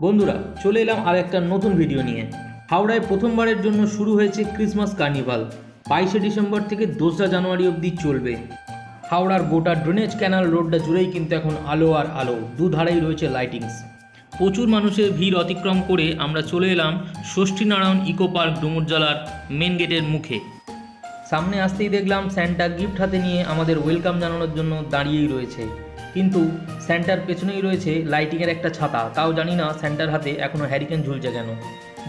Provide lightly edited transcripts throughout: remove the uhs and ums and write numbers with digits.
বন্ধুরা চলে এলাম আর একটা নতুন ভিডিও নিয়ে। হাওড়ায় প্রথমবারের জন্য শুরু হয়েছে ক্রিসমাস কার্নিভাল। 22শে ডিসেম্বর থেকে 2রা জানুয়ারি অবধি চলবে। হাওড়ার গোটা ড্রেনেজ ক্যানাল রোডটা জুড়েই কিন্তু এখন আলো আর আলো, দুধারেই রয়েছে লাইটিংস। প্রচুর মানুষের ভিড় অতিক্রম করে আমরা চলে এলাম ষষ্ঠীনারায়ণ ইকো পার্ক ডুমুরজলার মেন গেটের মুখে। সামনে আসতেই দেখলাম স্যান্টা গিফট হাতে নিয়ে আমাদের ওয়েলকাম জানানোর জন্য দাঁড়িয়েই রয়েছে, কিন্তু স্যান্টার পেছনেই রয়েছে লাইটিংয়ের একটা ছাতা। তাও জানি না স্যান্টার হাতে এখনও হ্যারিকেন ঝুলছে কেন।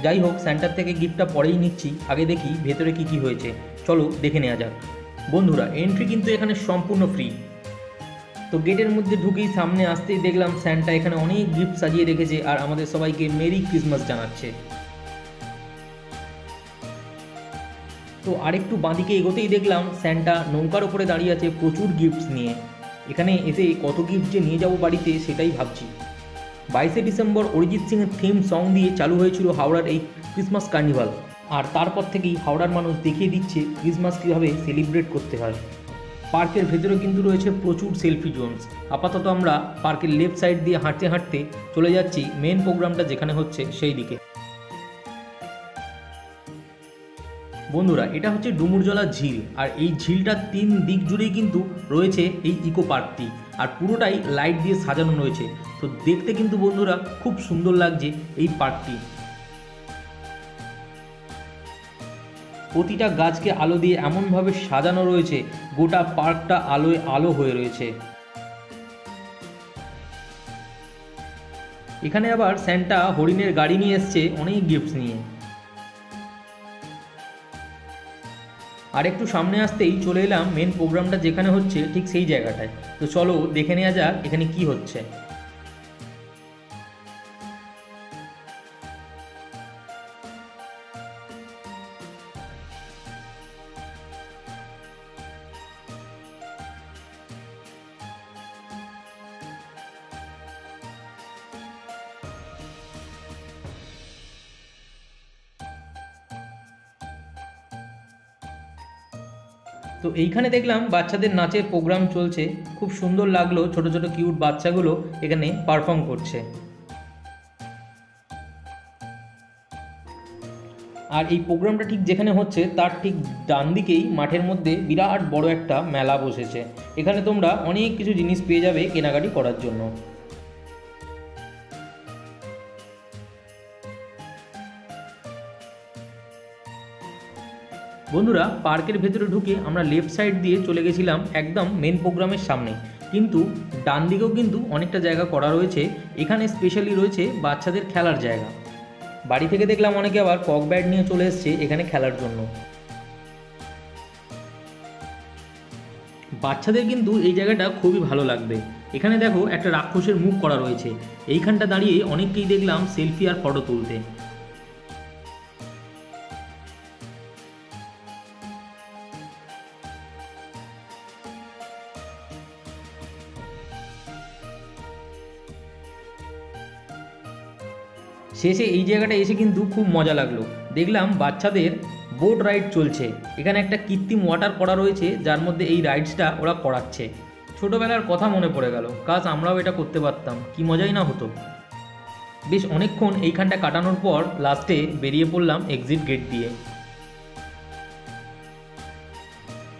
যাই হোক, স্যান্টার থেকে গিফটটা পরেই নিচ্ছি, আগে দেখি ভেতরে কী হয়েছে। চলো দেখে নেওয়া যাক। বন্ধুরা, এন্ট্রি কিন্তু এখানে সম্পূর্ণ ফ্রি। তো গেটের মধ্যে ঢুকেই সামনে আসতেই দেখলাম স্যান্টা এখানে অনেক গিফট সাজিয়ে রেখেছে আর আমাদের সবাইকে মেরি ক্রিসমাস জানাচ্ছে। তো আরেকটু বাঁদিকে এগোতেই দেখলাম স্যান্টা নৌকার ওপরে দাঁড়িয়ে আছে প্রচুর গিফটস নিয়ে। এখানে এসে কত গিফট যে নিয়ে যাবো বাড়িতে সেটাই ভাবছি। 22শে ডিসেম্বর অরিজিৎ সিংয়ের থিম সং দিয়ে চালু হয়েছিল হাওড়ার এই ক্রিসমাস কার্নিভাল, আর তারপর থেকেই হাওড়ার মানুষ দেখিয়ে দিচ্ছে ক্রিসমাস কীভাবে সেলিব্রেট করতে হয়। পার্কের ভেতরে কিন্তু রয়েছে প্রচুর সেলফি জোনস। আপাতত আমরা পার্কের লেফট সাইড দিয়ে হাঁটতে হাঁটতে চলে যাচ্ছি মেন প্রোগ্রামটা যেখানে হচ্ছে সেই দিকে। বন্ধুরা, এটা হচ্ছে ডুমুরজলা ঝিল, আর এই ঝিলটার 3 দিক জুড়েই কিন্তু রয়েছে এই ইকো পার্কটি, আর পুরোটাই লাইট দিয়ে সাজানো রয়েছে। তো দেখতে কিন্তু বন্ধুরা খুব সুন্দর লাগছে এই পার্কটি। প্রতিটা গাছকে আলো দিয়ে এমনভাবে সাজানো রয়েছে, গোটা পার্কটা আলোয় আলো হয়ে রয়েছে। এখানে আবার স্যান্টা হরিণের গাড়ি নিয়ে এসছে অনেক গিফটস নিয়ে। আর একটু সামনে আসতেই চলে এলাম মেন প্রোগ্রামটা যেখানে হচ্ছে ঠিক সেই জায়গাটায়। তো চলো দেখে নেওয়া যাক এখানে কি হচ্ছে। তো এইখানে দেখলাম বাচ্চাদের নাচের প্রোগ্রাম চলছে, খুব সুন্দর লাগলো। ছোট ছোট কিউট বাচ্চাগুলো এখানে পারফর্ম করছে। আর এই প্রোগ্রামটা ঠিক যেখানে হচ্ছে তার ঠিক ডান দিকেই মাঠের মধ্যে বিরাট বড় একটা মেলা বসেছে। এখানে তোমরা অনেক কিছু জিনিস পেয়ে যাবে কেনাকাটি করার জন্য। বন্ধুরা, পার্কের ভেতরে ঢুকে আমরা লেফট সাইড দিয়ে চলে গেছিলাম একদম মেন প্রোগ্রামের সামনে, কিন্তু ডান দিকেও কিন্তু অনেকটা জায়গা করা রয়েছে। এখানে স্পেশালি রয়েছে বাচ্চাদের খেলার জায়গা। বাড়ি থেকে দেখলাম অনেকে আবার কক ব্যাট নিয়ে চলে এসছে এখানে খেলার জন্য। বাচ্চাদের কিন্তু এই জায়গাটা খুবই ভালো লাগবে। এখানে দেখো একটা রাক্ষসের মুখ করা রয়েছে। এইখানটা দাঁড়িয়ে অনেককেই দেখলাম সেলফি আর ফটো তুলতে। শেষে এই জায়গাটা এসে কিন্তু খুব মজা লাগলো। দেখলাম বাচ্চাদের বোট রাইড চলছে। এখানে একটা কৃত্রিম ওয়াটার করা রয়েছে যার মধ্যে এই রাইডসটা ওরা করাচ্ছে। ছোটোবেলার কথা মনে পড়ে গেল, কাজ আমরাও এটা করতে পারতাম, কি মজাই না হতো। বেশ অনেকক্ষণ এইখানটা কাটানোর পর লাস্টে বেরিয়ে পড়লাম এক্সিট গেট দিয়ে।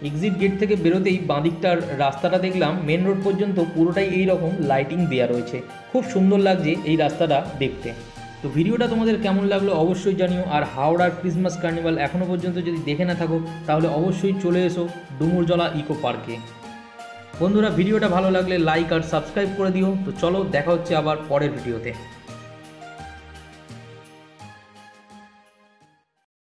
এক্সিট গেট থেকে বেরোতেই বাঁদিকটার রাস্তাটা দেখলাম মেন রোড পর্যন্ত পুরোটাই এই রকম লাইটিং দেওয়া রয়েছে। খুব সুন্দর লাগছে এই রাস্তাটা দেখতে। তো ভিডিওটা তোমাদের কেমন লাগলো অবশ্যই জানিও। আর হাওড়ার ক্রিসমাস কার্নিভাল এখনও পর্যন্ত যদি দেখে না থাকো তাহলে অবশ্যই চলে এসো ডুমুরজলা ইকো পার্কে। বন্ধুরা, ভিডিওটা ভালো লাগলে লাইক আর সাবস্ক্রাইব করে দিও। তো চলো দেখা হচ্ছে আবার পরের ভিডিওতে।